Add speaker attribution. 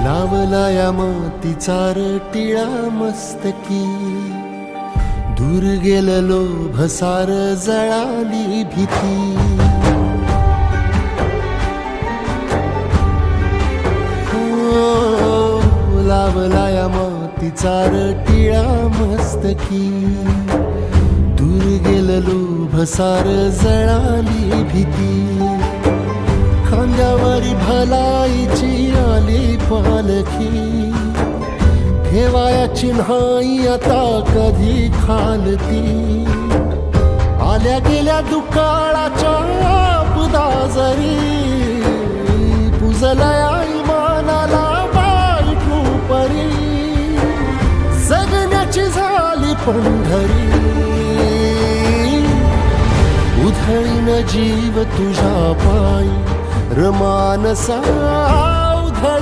Speaker 1: लावला या मातीचा टिळा मस्तकी, दूर गेलो भसार जळाली भीती. लावला या मातीचा टिळा मस्तकी, दूर गेलो भसार जळाली भीती. खांद्यावरी भलाईची आली पालखी, ठेवायाची नाही आता कधी खालती. आल्या गेल्या दुकाळाच्या आपदा जरी, पुजलया इमानाला बायकू परी. जगण्याची झाली पंढरी, उधळीन जीव तुझ्या पायी रमानसा.